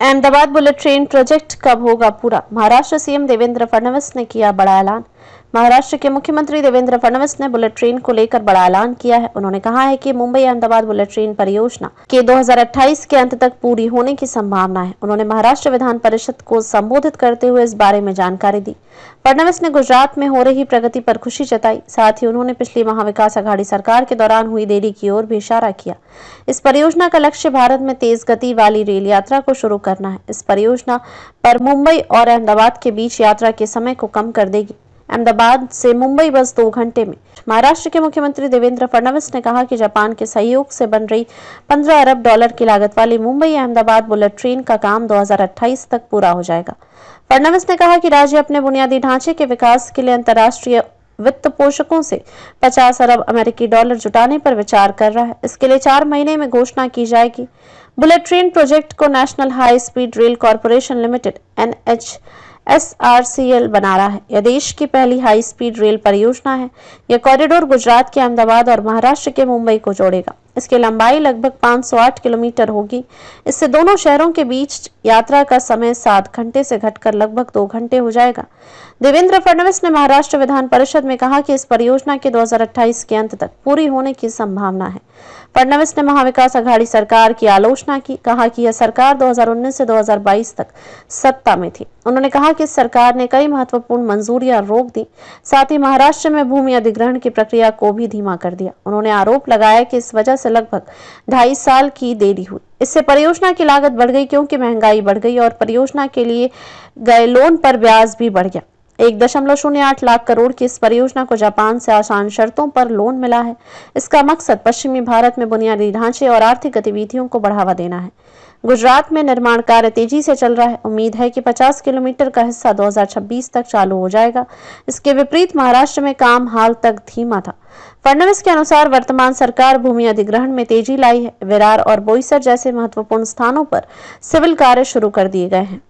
Ahmedabad bullet train project कब होगा पूरा? महाराष्ट्र सीएम देवेंद्र फडणवीस ने किया बड़ा ऐलान। महाराष्ट्र के मुख्यमंत्री देवेंद्र फडणवीस ने बुलेट ट्रेन को लेकर बड़ा ऐलान किया है। उन्होंने कहा है कि मुंबई अहमदाबाद बुलेट ट्रेन परियोजना के 2028 के अंत तक पूरी होने की संभावना है। उन्होंने महाराष्ट्र विधान परिषद को संबोधित करते हुए इस बारे में जानकारी दी। फडणवीस ने गुजरात में हो रही प्रगति पर खुशी जताई। साथ ही उन्होंने पिछली महाविकास आघाड़ी सरकार के दौरान हुई देरी की ओर भी इशारा किया। इस परियोजना का लक्ष्य भारत में तेज गति वाली रेल यात्रा को शुरू करना है। इस परियोजना पर मुंबई और अहमदाबाद के बीच यात्रा के समय को कम कर देगी। अहमदाबाद से मुंबई बस 2 घंटे में। महाराष्ट्र के मुख्यमंत्री देवेंद्र फडणवीस ने कहा कि जापान के सहयोग से बन रही 15 अरब डॉलर की लागत वाली मुंबई अहमदाबाद बुलेट ट्रेन का काम 2028 तक पूरा हो जाएगा। फडणवीस ने कहा कि राज्य अपने बुनियादी ढांचे के विकास के लिए अंतर्राष्ट्रीय वित्त पोषकों से 50 अरब अमेरिकी डॉलर जुटाने पर विचार कर रहा है। इसके लिए 4 महीने में घोषणा की जाएगी। बुलेट ट्रेन प्रोजेक्ट को national high speed rail corporation limited NHSRCL बना रहा है। यह देश की पहली हाई स्पीड रेल परियोजना है। यह कॉरिडोर गुजरात के अहमदाबाद और महाराष्ट्र के मुंबई को जोड़ेगा। इसकी लंबाई लगभग 508 किलोमीटर होगी। इससे दोनों शहरों के बीच यात्रा का समय 7 घंटे से घटकर लगभग 2 घंटे हो जाएगा। देवेंद्र फडणवीस ने महाराष्ट्र विधान परिषद में कहा कि इस परियोजना के 2028 के अंत तक पूरी होने की संभावना है। फडणवीस ने महाविकास आघाड़ी सरकार की आलोचना की, कहा कि यह सरकार 2019 से 2022 तक सत्ता में थी। उन्होंने कहा कि इस सरकार ने कई महत्वपूर्ण मंजूरियां रोक दी, साथ ही महाराष्ट्र में भूमि अधिग्रहण की प्रक्रिया को भी धीमा कर दिया। उन्होंने आरोप लगाया कि इस वजह से लगभग 2.5 साल की देरी हुई। इससे परियोजना की लागत बढ़ गई क्योंकि महंगाई बढ़ गई और परियोजना के लिए गए लोन पर ब्याज भी बढ़ गया। 1.08 लाख करोड़ की इस परियोजना को जापान से आसान शर्तों पर लोन मिला है। इसका मकसद पश्चिमी भारत में बुनियादी ढांचे और आर्थिक गतिविधियों को बढ़ावा देना है। गुजरात में निर्माण कार्य तेजी से चल रहा है। उम्मीद है कि 50 किलोमीटर का हिस्सा 2026 तक चालू हो जाएगा। इसके विपरीत महाराष्ट्र में काम हाल तक धीमा था। फडणवीस के अनुसार वर्तमान सरकार भूमि अधिग्रहण में तेजी लाई है। विरार और बोईसर जैसे महत्वपूर्ण स्थानों पर सिविल कार्य शुरू कर दिए गए हैं।